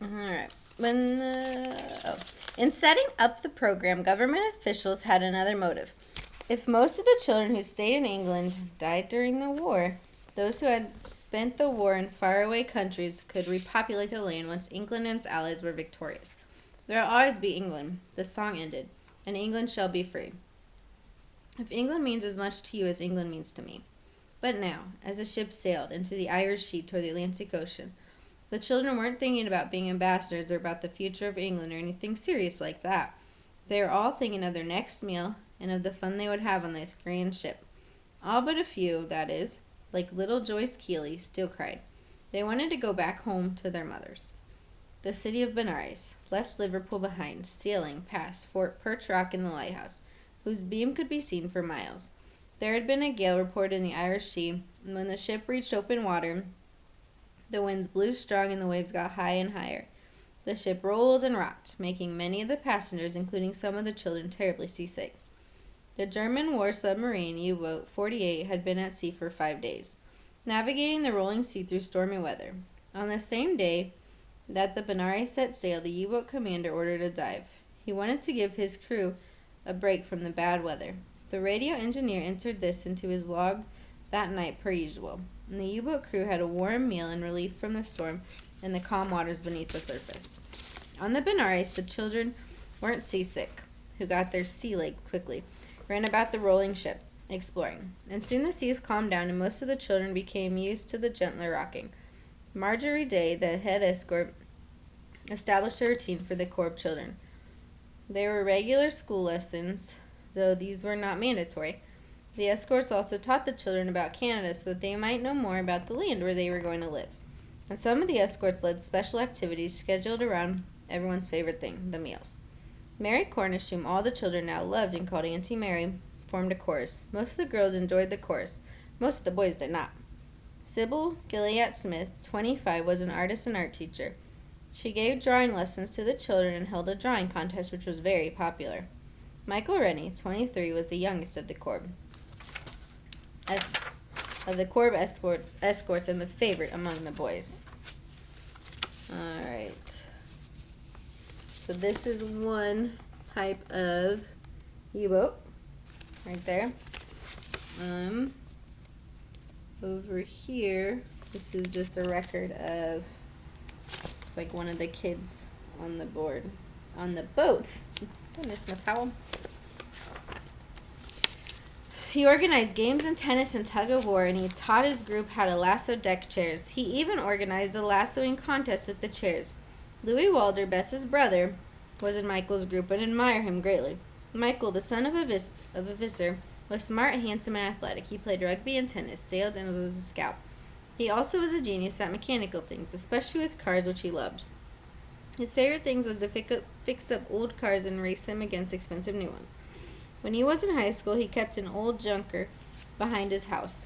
All right. In setting up the program, government officials had another motive. If most of the children who stayed in England died during the war, those who had spent the war in faraway countries could repopulate the land once England and its allies were victorious. There will always be England, the song ended, and England shall be free. If England means as much to you as England means to me. But now, as the ship sailed into the Irish Sea toward the Atlantic Ocean, the children weren't thinking about being ambassadors or about the future of England or anything serious like that. They were all thinking of their next meal and of the fun they would have on the grand ship. All but a few, that is, like little Joyce Keeley, still cried. They wanted to go back home to their mothers. The city of Benares left Liverpool behind, sailing past Fort Perch Rock and the lighthouse, whose beam could be seen for miles. There had been a gale reported in the Irish Sea, and when the ship reached open water, the winds blew strong and the waves got high and higher. The ship rolled and rocked, making many of the passengers, including some of the children, terribly seasick. The German war submarine U-boat 48 had been at sea for 5 days, navigating the rolling sea through stormy weather. On the same day that the Benares set sail, the U-boat commander ordered a dive. He wanted to give his crew a break from the bad weather. The radio engineer entered this into his log that night per usual, and the U-boat crew had a warm meal in relief from the storm and the calm waters beneath the surface. On the Benares, the children weren't seasick, who got their sea leg quickly, ran about the rolling ship, exploring. And soon the seas calmed down and most of the children became used to the gentler rocking. Marjorie Day, the head escort, established a routine for the Corps of children. There were regular school lessons, though these were not mandatory. The escorts also taught the children about Canada so that they might know more about the land where they were going to live. And some of the escorts led special activities scheduled around everyone's favorite thing, the meals. Mary Cornish, whom all the children now loved and called Auntie Mary, formed a chorus. Most of the girls enjoyed the chorus. Most of the boys did not. Sybil Gilliat Smith, 25, was an artist and art teacher. She gave drawing lessons to the children and held a drawing contest which was very popular. Michael Rennie, 23, was the youngest of the Corps escorts and the favorite among the boys. Alright. So this is one type of U-boat. Right there. Over here, this is just a record of, it's like one of the kids on the boat. Goodness, Miss Howell. He organized games in tennis and tug of war, and he taught his group how to lasso deck chairs. He even organized a lassoing contest with the chairs. Louis Walder, Bess's brother, was in Michael's group and admired him greatly. Michael, the son of a visor, was smart, handsome, and athletic. He played rugby and tennis, sailed, and was a scout. He also was a genius at mechanical things, especially with cars, which he loved. His favorite things was to fix up old cars and race them against expensive new ones. When he was in high school, he kept an old junker behind his house.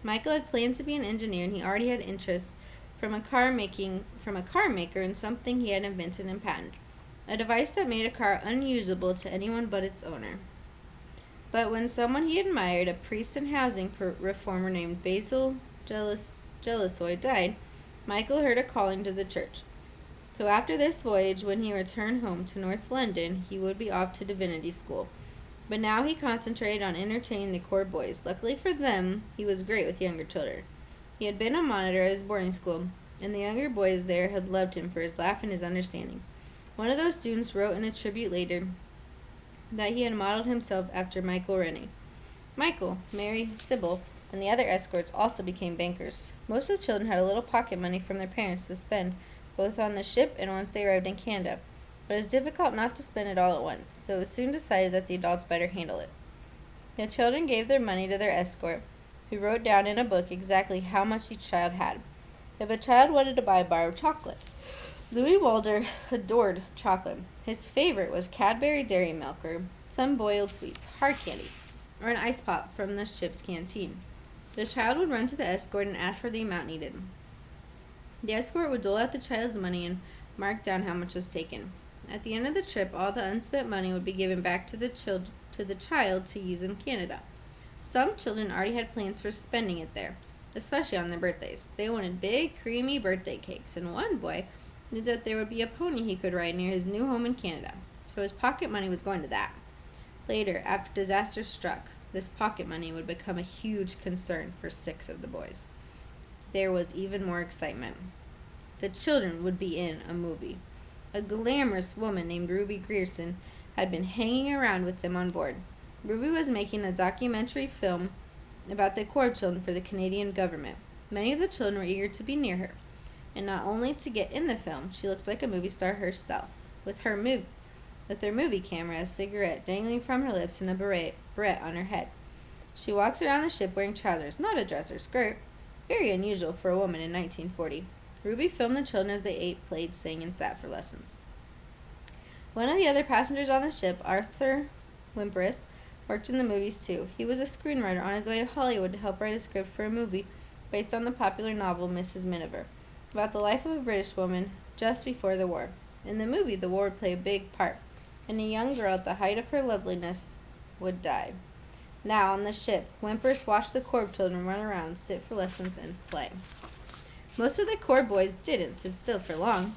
Michael had planned to be an engineer, and he already had interest from a car maker in something he had invented and patented, a device that made a car unusable to anyone but its owner. But when someone he admired, a priest and housing reformer named Basil Jealousoi, died, Michael heard a calling to the church. So after this voyage, when he returned home to North London, he would be off to divinity school. But now he concentrated on entertaining the Corps boys. Luckily for them, he was great with younger children. He had been a monitor at his boarding school, and the younger boys there had loved him for his laugh and his understanding. One of those students wrote in a tribute later that he had modeled himself after Michael Rennie. Michael, Mary, Sybil, and the other escorts also became bankers. Most of the children had a little pocket money from their parents to spend, both on the ship and once they arrived in Canada. But it was difficult not to spend it all at once, so it was soon decided that the adults better handle it. The children gave their money to their escort, who wrote down in a book exactly how much each child had. If a child wanted to buy a bar of chocolate, Louis Walder adored chocolate. His favorite was Cadbury Dairy Milk or some boiled sweets, hard candy, or an ice pop from the ship's canteen. The child would run to the escort and ask for the amount needed. The escort would dole out the child's money and mark down how much was taken. At the end of the trip, all the unspent money would be given back to the child to use in Canada. Some children already had plans for spending it there, especially on their birthdays. They wanted big, creamy birthday cakes, and one boy knew that there would be a pony he could ride near his new home in Canada, so his pocket money was going to that. Later, after disaster struck, this pocket money would become a huge concern for 6 of the boys. There was even more excitement. The children would be in a movie. A glamorous woman named Ruby Grierson had been hanging around with them on board. Ruby was making a documentary film about the Corps children for the Canadian government. Many of the children were eager to be near her, and not only to get in the film, she looked like a movie star herself, with her movie camera, a cigarette dangling from her lips, and a beret on her head. She walked around the ship wearing trousers, not a dress or skirt, very unusual for a woman in 1940. Ruby filmed the children as they ate, played, sang, and sat for lessons. One of the other passengers on the ship, Arthur Wimperis, worked in the movies too. He was a screenwriter on his way to Hollywood to help write a script for a movie based on the popular novel Mrs. Miniver, about the life of a British woman just before the war. In the movie, the war would play a big part, and a young girl at the height of her loveliness would die. Now, on the ship, Wimperis watched the Corps children run around, sit for lessons, and play. Most of the Corps boys didn't sit still for long.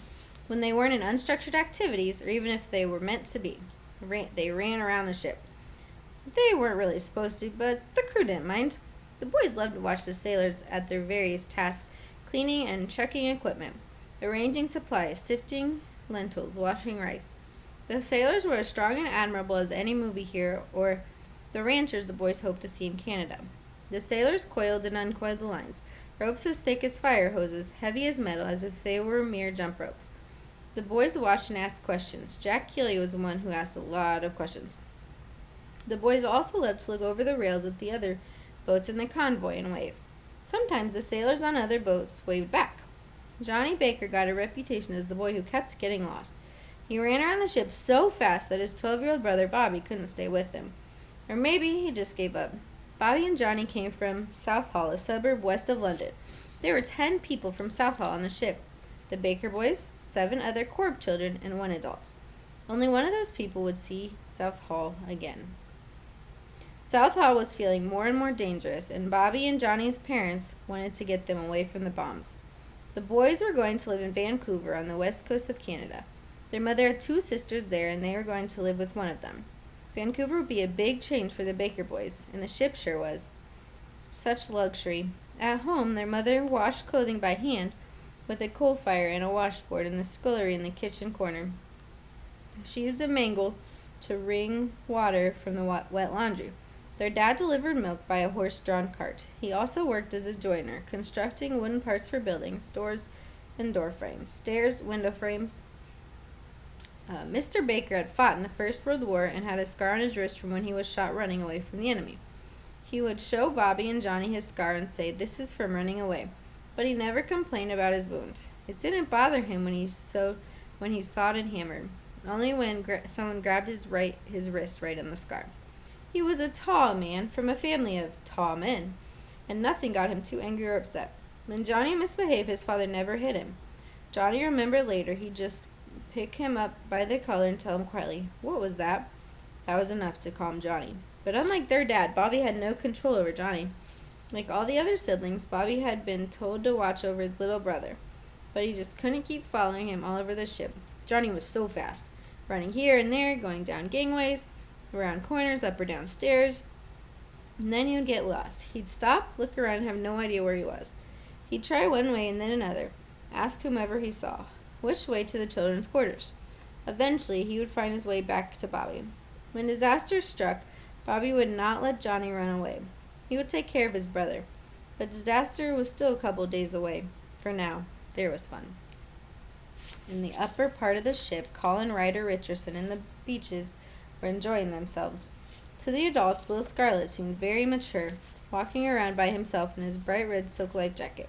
When they weren't in unstructured activities, or even if they were meant to be, they ran around the ship. They weren't really supposed to, but the crew didn't mind. The boys loved to watch the sailors at their various tasks, cleaning and checking equipment, arranging supplies, sifting lentils, washing rice. The sailors were as strong and admirable as any movie hero or the ranchers the boys hoped to see in Canada. The sailors coiled and uncoiled the lines, ropes as thick as fire hoses, heavy as metal, as if they were mere jump ropes. The boys watched and asked questions. Jack Keeley was the one who asked a lot of questions. The boys also loved to look over the rails at the other boats in the convoy and wave. Sometimes the sailors on other boats waved back. Johnny Baker got a reputation as the boy who kept getting lost. He ran around the ship so fast that his 12-year-old brother Bobby couldn't stay with him. Or maybe he just gave up. Bobby and Johnny came from Southall, a suburb west of London. There were 10 people from Southall on the ship. The Baker boys, 7 other Corps children, and 1 adult. Only one of those people would see Southall again. Southall was feeling more and more dangerous, and Bobby and Johnny's parents wanted to get them away from the bombs. The boys were going to live in Vancouver on the west coast of Canada. Their mother had 2 sisters there, and they were going to live with one of them. Vancouver would be a big change for the Baker boys, and the ship sure was. Such luxury. At home, their mother washed clothing by hand with a coal fire and a washboard in the scullery in the kitchen corner. She used a mangle to wring water from the wet laundry. Their dad delivered milk by a horse-drawn cart. He also worked as a joiner, constructing wooden parts for buildings, doors, and door frames, stairs, window frames. Mr. Baker had fought in the First World War and had a scar on his wrist from when he was shot running away from the enemy. He would show Bobby and Johnny his scar and say, "This is from running away." But he never complained about his wound. It didn't bother him when he sawed and hammered, only when someone grabbed his wrist right on the scar. He was a tall man from a family of tall men, and nothing got him too angry or upset. When Johnny misbehaved, his father never hit him. Johnny remembered later he'd just pick him up by the collar and tell him quietly, "What was that?" That was enough to calm Johnny. But unlike their dad, Bobby had no control over Johnny. Like all the other siblings, Bobby had been told to watch over his little brother, but he just couldn't keep following him all over the ship. Johnny was so fast, running here and there, going down gangways, around corners, up or down stairs, and then he would get lost. He'd stop, look around, and have no idea where he was. He'd try one way and then another, ask whomever he saw, which way to the children's quarters. Eventually, he would find his way back to Bobby. When disaster struck, Bobby would not let Johnny run away. He would take care of his brother. But disaster was still a couple days away. For now, there was fun. In the upper part of the ship, Colin Ryder Richardson and the Beaches were enjoying themselves. To the adults, Will Scarlett seemed very mature, walking around by himself in his bright red silk life jacket.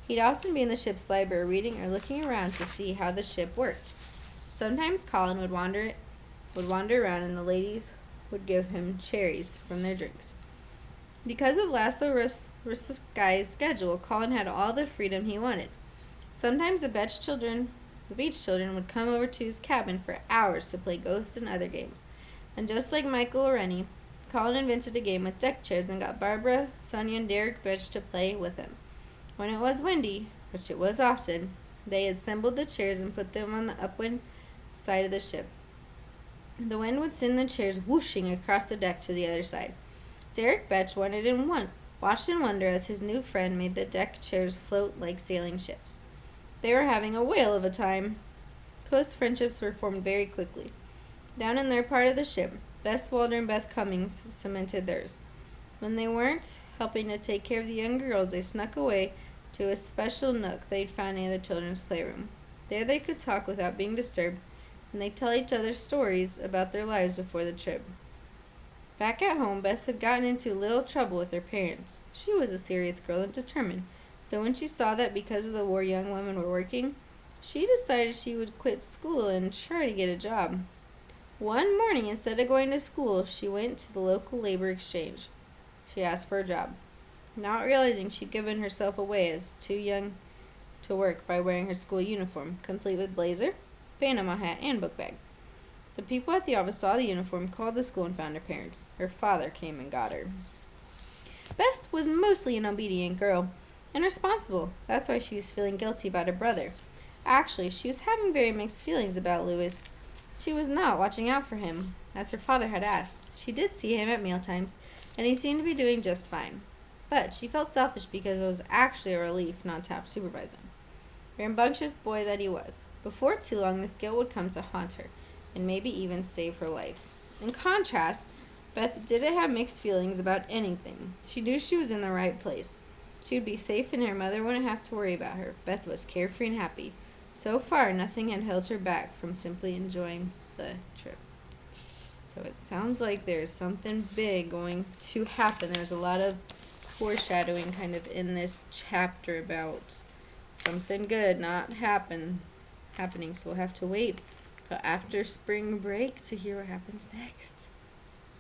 He'd often be in the ship's library reading or looking around to see how the ship worked. Sometimes Colin would wander around and the ladies would give him cherries from their drinks. Because of Laszlo Ruskai's schedule, Colin had all the freedom he wanted. Sometimes the beach children would come over to his cabin for hours to play ghosts and other games. And just like Michael or Rennie, Colin invented a game with deck chairs and got Barbara, Sonia, and Derek Birch to play with him. When it was windy, which it was often, They assembled the chairs and put them on the upwind side of the ship. The wind would send the chairs whooshing across the deck to the other side. Derek Betch watched in wonder as his new friend made the deck chairs float like sailing ships. They were having a whale of a time. Close friendships were formed very quickly. Down in their part of the ship, Bess Walder and Beth Cummings cemented theirs. When they weren't helping to take care of the young girls, they snuck away to a special nook they'd found near the children's playroom. There they could talk without being disturbed, and they'd tell each other stories about their lives before the trip. Back at home, Bess had gotten into a little trouble with her parents. She was a serious girl and determined, so when she saw that because of the war young women were working, she decided she would quit school and try to get a job. One morning, instead of going to school, she went to the local labor exchange. She asked for a job, not realizing she'd given herself away as too young to work by wearing her school uniform, complete with blazer, Panama hat, and book bag. The people at the office saw the uniform, called the school, and found her parents. Her father came and got her. Bess was mostly an obedient girl and responsible. That's why she was feeling guilty about her brother. Actually, she was having very mixed feelings about Louis. She was not watching out for him, as her father had asked. She did see him at mealtimes, and he seemed to be doing just fine. But she felt selfish because it was actually a relief not to have to supervise him. Rambunctious boy that he was. Before too long, this guilt would come to haunt her, and maybe even save her life. In contrast, Beth didn't have mixed feelings about anything. She knew she was in the right place. She would be safe and her mother wouldn't have to worry about her. Beth was carefree and happy. So far, nothing had held her back from simply enjoying the trip. So it sounds like there's something big going to happen. There's a lot of foreshadowing kind of in this chapter about something good not happening. So we'll have to wait till after spring break to hear what happens next.